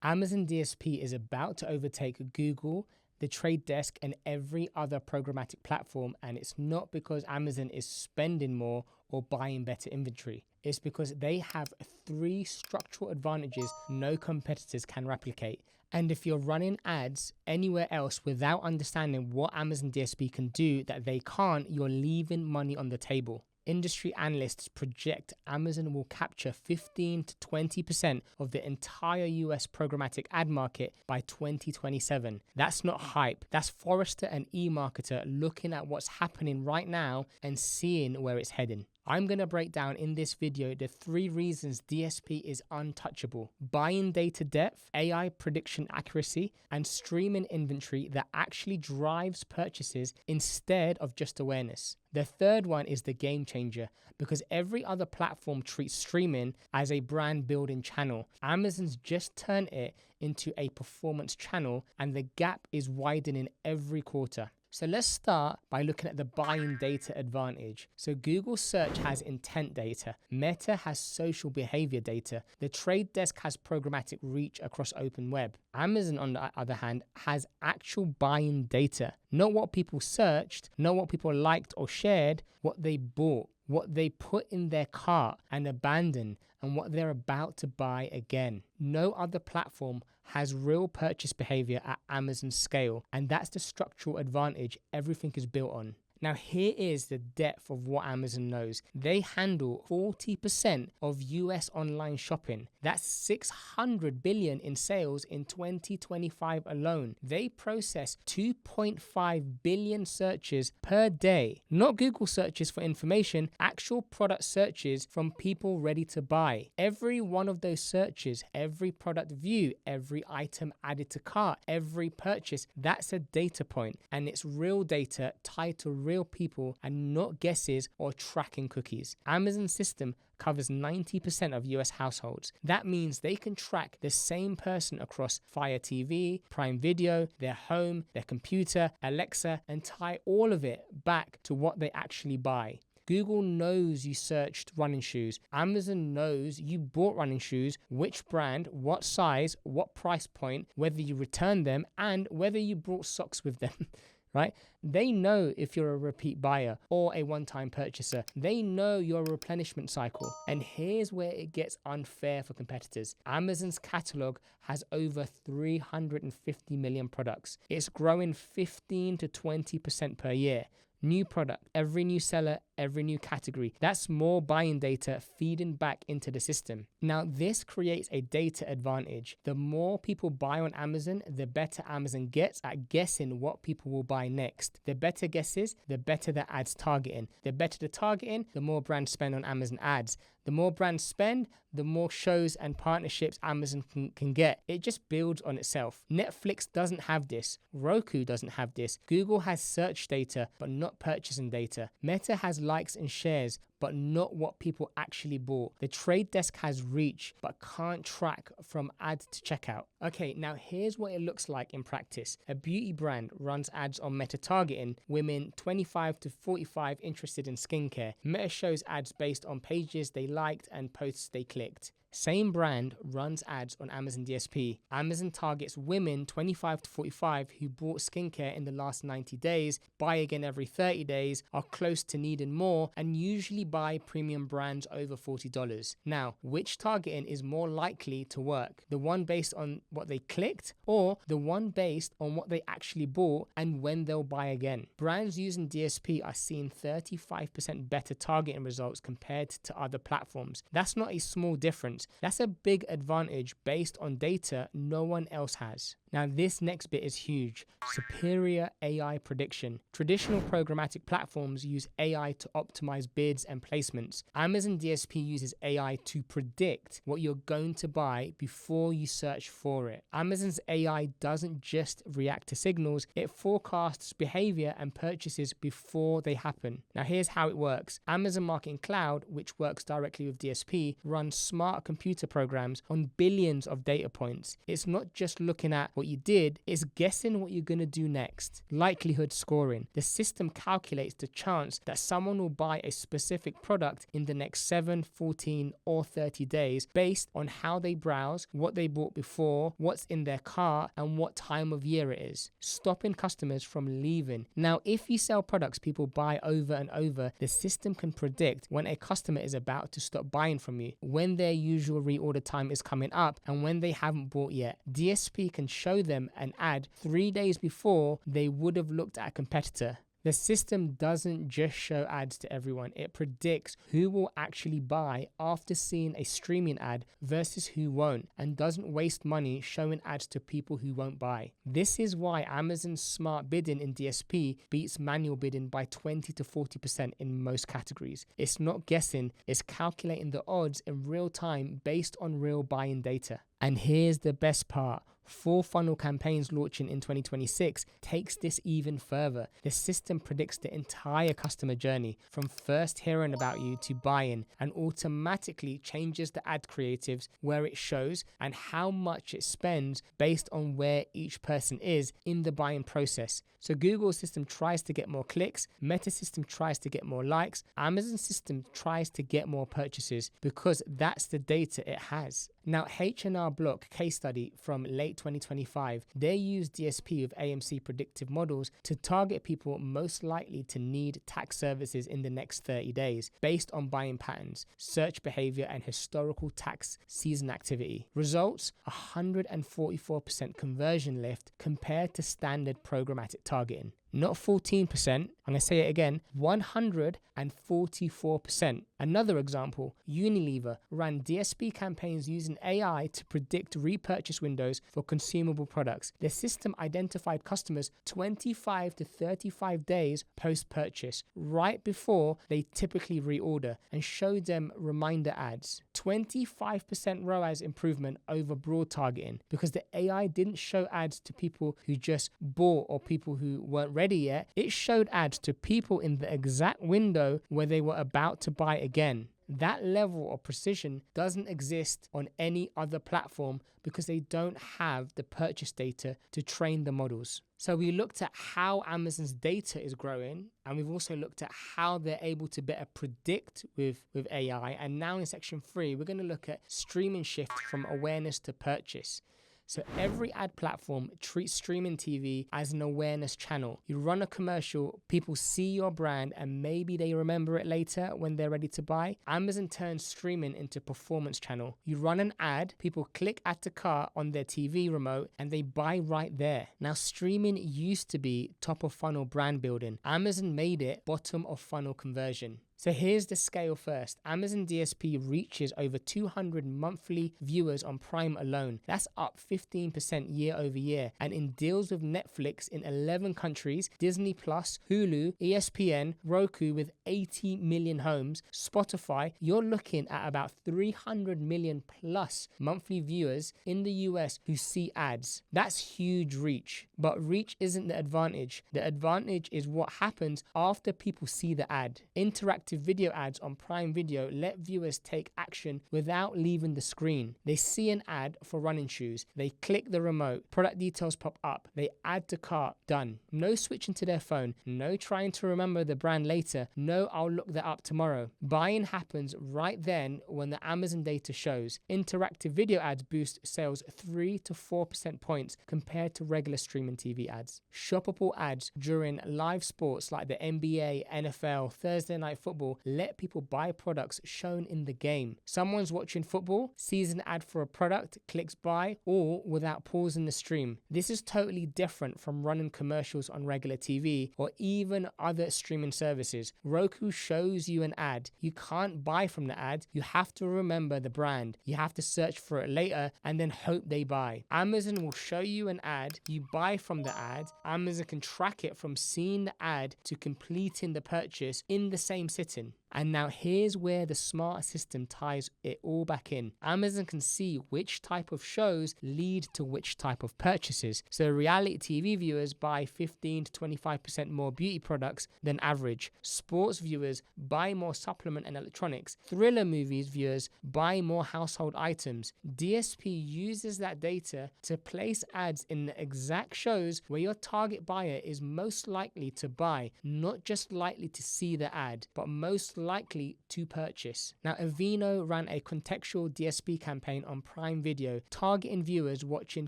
Amazon DSP is about to overtake Google, the Trade Desk, and every other programmatic platform, and it's not because Amazon is spending more or buying better inventory. It's because they have 3 structural advantages no competitors can replicate. And if you're running ads anywhere else without understanding what Amazon DSP can do that they can't, you're leaving money on the table. Industry analysts project Amazon will capture 15 to 20% of the entire US programmatic ad market by 2027. That's not hype. That's Forrester and eMarketer looking at what's happening right now and seeing where it's heading. I'm going to break down in this video the 3 reasons DSP is untouchable: buying data depth, AI prediction accuracy, and streaming inventory that actually drives purchases instead of just awareness. The third one is the game changer, because every other platform treats streaming as a brand building channel. Amazon's just turned it into a performance channel, and the gap is widening every quarter. So let's start by looking at the buying data advantage. So Google search has intent data. Meta has social behavior data. The Trade Desk has programmatic reach across open web. Amazon, on the other hand, has actual buying data. Not what people searched, not what people liked or shared, what they bought, what they put in their cart and abandoned, and what they're about to buy again. No other platform has real purchase behavior at Amazon's scale, and that's the structural advantage everything is built on. Now here is the depth of what Amazon knows. They handle 40% of US online shopping. That's 600 billion in sales in 2025 alone. They process 2.5 billion searches per day. Not Google searches for information, actual product searches from people ready to buy. Every one of those searches, every product view, every item added to cart, every purchase, that's a data point, and it's real data tied to real people and not guesses or tracking cookies. Amazon's system covers 90% of US households. That means they can track the same person across Fire TV, Prime Video, their home, their computer, Alexa, and tie all of it back to what they actually buy. Google knows you searched running shoes. Amazon knows you bought running shoes, which brand, what size, what price point, whether you returned them, and whether you brought socks with them. Right? They know if you're a repeat buyer or a one-time purchaser. They know your replenishment cycle. And here's where it gets unfair for competitors. Amazon's catalog has over 350 million products. It's growing 15 to 20% per year. New product, every new seller, every new category. That's more buying data feeding back into the system. Now, this creates a data advantage. The more people buy on Amazon, the better Amazon gets at guessing what people will buy next. The better guesses, the better the ads targeting. The better the targeting, the more brands spend on Amazon ads. The more brands spend, the more shows and partnerships Amazon can get. It just builds on itself. Netflix doesn't have this. Roku doesn't have this. Google has search data, but not purchasing data. Meta has likes and shares, but not what people actually bought. The Trade Desk has reach, but can't track from ad to checkout. Okay, now here's what it looks like in practice. A beauty brand runs ads on Meta targeting women 25 to 45 interested in skincare. Meta shows ads based on pages they liked and posts they clicked. Same brand runs ads on Amazon DSP. Amazon targets women 25 to 45 who bought skincare in the last 90 days, buy again every 30 days, are close to needing more, and usually buy premium brands over $40. Now, which targeting is more likely to work? The one based on what they clicked, or the one based on what they actually bought and when they'll buy again? Brands using DSP are seeing 35% better targeting results compared to other platforms. That's not a small difference. That's a big advantage based on data no one else has. Now, this next bit is huge. Superior AI prediction. Traditional programmatic platforms use AI to optimize bids and placements. Amazon DSP uses AI to predict what you're going to buy before you search for it. Amazon's AI doesn't just react to signals, it forecasts behavior and purchases before they happen. Now, here's how it works. Amazon Marketing Cloud, which works directly with DSP, runs smart computer programs on billions of data points. It's not just looking at What you did is guessing what you're going to do next. Likelihood scoring. The system calculates the chance that someone will buy a specific product in the next 7, 14, or 30 days based on how they browse, what they bought before, what's in their cart, and what time of year it is, stopping customers from leaving. Now, if you sell products people buy over and over, the system can predict when a customer is about to stop buying from you, when their usual reorder time is coming up, and when they haven't bought yet. DSP can show them an ad 3 days before they would have looked at a competitor. The system doesn't just show ads to everyone, it predicts who will actually buy after seeing a streaming ad versus who won't, and doesn't waste money showing ads to people who won't buy. This is why Amazon's smart bidding in DSP beats manual bidding by 20 to 40% in most categories. It's not guessing, it's calculating the odds in real time based on real buying data. And here's the best part. Full funnel campaigns launching in 2026 takes this even further. The system predicts the entire customer journey from first hearing about you to buying, and automatically changes the ad creatives, where it shows, and how much it spends based on where each person is in the buying process. So Google's system tries to get more clicks, Meta system tries to get more likes, Amazon's system tries to get more purchases, because that's the data it has. Now, H&R Block case study from late 2025, they use DSP with AMC predictive models to target people most likely to need tax services in the next 30 days based on buying patterns, search behavior, and historical tax season activity. Results: 144% conversion lift compared to standard programmatic targeting. Not 14%, I'm going to say it again, 144%. Another example, Unilever ran DSP campaigns using AI to predict repurchase windows for consumable products. The system identified customers 25 to 35 days post-purchase, right before they typically reorder, and showed them reminder ads. 25% ROAS improvement over broad targeting, because the AI didn't show ads to people who just bought or people who weren't ready yet. It showed ads to people in the exact window where they were about to buy again. That level of precision doesn't exist on any other platform because they don't have the purchase data to train the models. So we looked at how Amazon's data is growing, and we've also looked at how they're able to better predict with AI. And now in section 3, we're going to look at streaming shift from awareness to purchase. So every ad platform treats streaming TV as an awareness channel. You run a commercial, people see your brand, and maybe they remember it later when they're ready to buy. Amazon turns streaming into performance channel. You run an ad, people click add to cart on their TV remote, and they buy right there. Now, streaming used to be top of funnel brand building. Amazon made it bottom of funnel conversion. So here's the scale first. Amazon DSP reaches over 200 monthly viewers on Prime alone. That's up 15% year over year. And in deals with Netflix in 11 countries, Disney Plus, Hulu, ESPN, Roku with 80 million homes, Spotify, you're looking at about 300 million plus monthly viewers in the US who see ads. That's huge reach. But reach isn't the advantage. The advantage is what happens after people see the ad. Interactive video ads on Prime Video let viewers take action without leaving the screen. They see an ad for running shoes, they click the remote, product details pop up, they add to cart, done. No switching to their phone, no trying to remember the brand later, no I'll look that up tomorrow. Buying happens right then when the Amazon data shows. Interactive video ads boost sales 3 to 4% points compared to regular streaming TV ads. Shoppable ads during live sports like the NBA, NFL, Thursday Night Football let people buy products shown in the game. Someone's watching football, sees an ad for a product, clicks buy, all without pausing the stream. This is totally different from running commercials on regular TV or even other streaming services. Roku shows you an ad. You can't buy from the ad. You have to remember the brand. You have to search for it later and then hope they buy. Amazon will show you an ad. You buy from the ad. Amazon can track it from seeing the ad to completing the purchase in the same sitting. And now here's where the smart system ties it all back in. Amazon can see which type of shows lead to which type of purchases. So reality TV viewers buy 15 to 25% more beauty products than average. Sports viewers buy more supplement and electronics. Thriller movies viewers buy more household items. DSP uses that data to place ads in the exact shows where your target buyer is most likely to buy, not just likely to see the ad, but most likely to purchase. Now, Aveeno ran a contextual DSP campaign on Prime Video, targeting viewers watching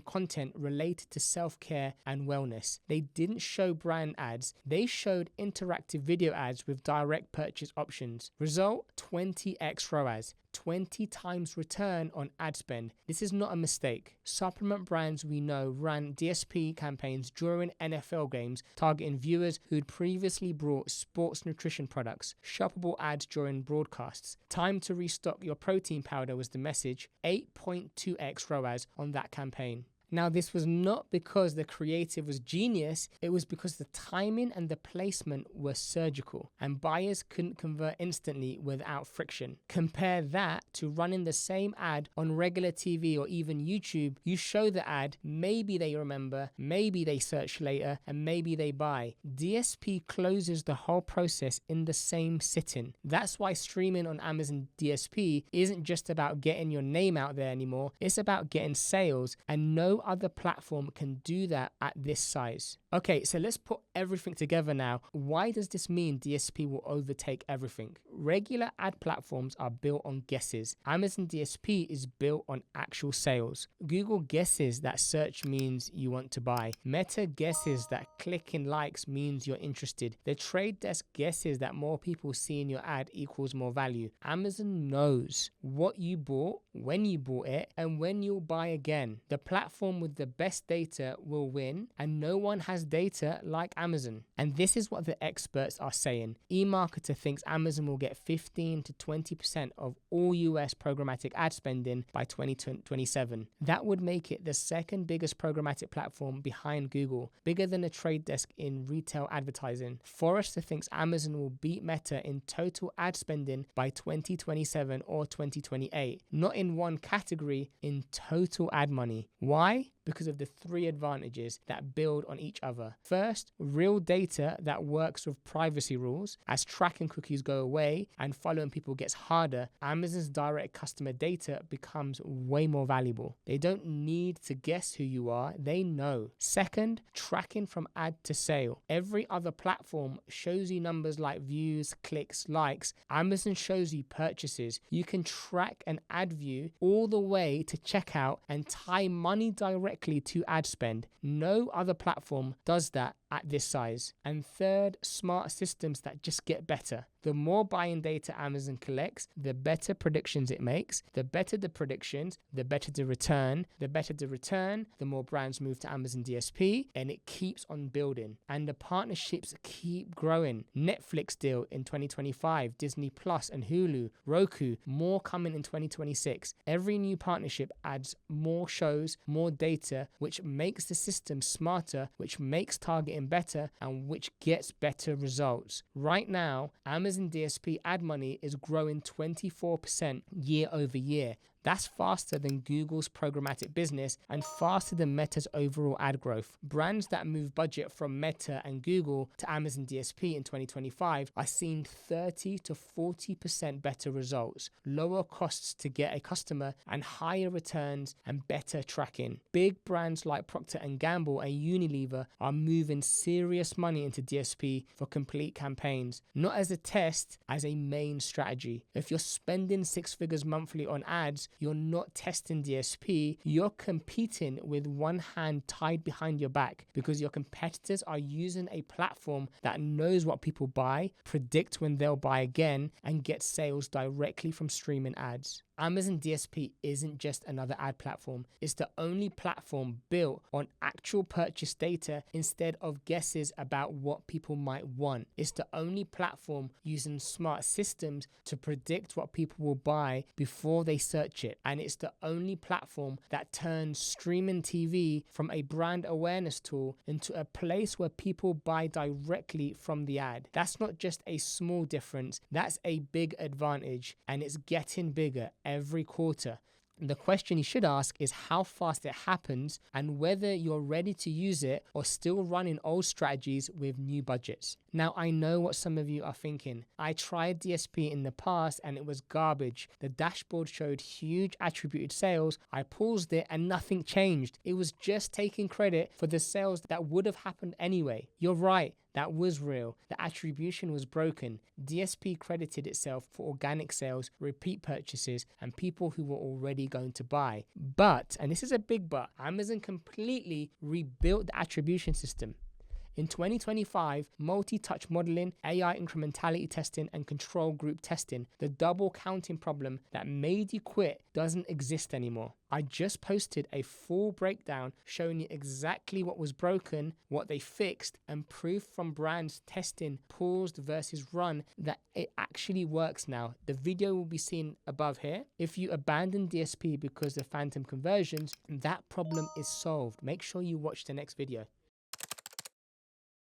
content related to self-care and wellness. They didn't show brand ads, they showed interactive video ads with direct purchase options. Result, 20x ROAS. 20 times return on ad spend. This is not a mistake. Supplement brands we know ran DSP campaigns during NFL games targeting viewers who'd previously bought sports nutrition products. Shoppable ads during broadcasts. Time to restock your protein powder was the message. 8.2x ROAS on that campaign. Now, this was not because the creative was genius, it was because the timing and the placement were surgical, and buyers couldn't convert instantly without friction. Compare that to running the same ad on regular TV or even YouTube. You show the ad, maybe they remember, maybe they search later, and maybe they buy. DSP closes the whole process in the same sitting. That's why streaming on Amazon DSP isn't just about getting your name out there anymore, it's about getting sales, and no other platform can do that at this size. Okay, so let's put everything together now. Why does this mean DSP will overtake everything? Regular ad platforms are built on guesses. Amazon DSP is built on actual sales. Google guesses that search means you want to buy. Meta guesses that clicking likes means you're interested. The Trade Desk guesses that more people seeing your ad equals more value. Amazon knows what you bought, when you bought it, and when you'll buy again. The platform with the best data will win, and no one has data like Amazon. And this is what the experts are saying. eMarketer thinks Amazon will get 15 to 20% of all US programmatic ad spending by 2027. That would make it the second biggest programmatic platform behind Google, bigger than a Trade Desk in retail advertising. Forrester thinks Amazon will beat Meta in total ad spending by 2027 or 2028. Not in one category, in total ad money. Why? Because of the three advantages that build on each other. First, real data that works with privacy rules. As tracking cookies go away and following people gets harder, Amazon's direct customer data becomes way more valuable. They don't need to guess who you are, they know. Second, tracking from ad to sale. Every other platform shows you numbers like views, clicks, likes. Amazon shows you purchases. You can track an ad view all the way to checkout and tie money directly to ad spend. No other platform does that at this size. And third, smart systems that just get better. The more buying data Amazon collects, the better predictions it makes. The better the predictions, the better the return. The better the return, the more brands move to Amazon DSP, and it keeps on building. And the partnerships keep growing. Netflix deal in 2025, Disney Plus and Hulu, Roku, more coming in 2026. Every new partnership adds more shows, more data, which makes the system smarter, which makes targeting better, and which gets better results. Right now, Amazon DSP ad money is growing 24% year over year. That's faster than Google's programmatic business and faster than Meta's overall ad growth. Brands that move budget from Meta and Google to Amazon DSP in 2025 are seeing 30 to 40% better results, lower costs to get a customer, and higher returns and better tracking. Big brands like Procter & Gamble and Unilever are moving serious money into DSP for complete campaigns, not as a test, as a main strategy. If you're spending six figures monthly on ads, you're not testing DSP, you're competing with one hand tied behind your back because your competitors are using a platform that knows what people buy, predict when they'll buy again, and get sales directly from streaming ads. Amazon DSP isn't just another ad platform. It's the only platform built on actual purchase data instead of guesses about what people might want. It's the only platform using smart systems to predict what people will buy before they search it. And it's the only platform that turns streaming TV from a brand awareness tool into a place where people buy directly from the ad. That's not just a small difference, that's a big advantage, and it's getting bigger every quarter. The question you should ask is how fast it happens and whether you're ready to use it or still running old strategies with new budgets. Now, I know what some of you are thinking. I tried DSP in the past and it was garbage. The dashboard showed huge attributed sales. I paused it and nothing changed. It was just taking credit for the sales that would have happened anyway. You're right. That was real. The attribution was broken. DSP credited itself for organic sales, repeat purchases, and people who were already going to buy. But, and this is a big but, Amazon completely rebuilt the attribution system. In 2025, multi-touch modeling, AI incrementality testing, and control group testing, the double counting problem that made you quit doesn't exist anymore. I just posted a full breakdown showing you exactly what was broken, what they fixed, and proof from brands testing paused versus run that it actually works now. The video will be seen above here. If you abandon DSP because of phantom conversions, that problem is solved. Make sure you watch the next video.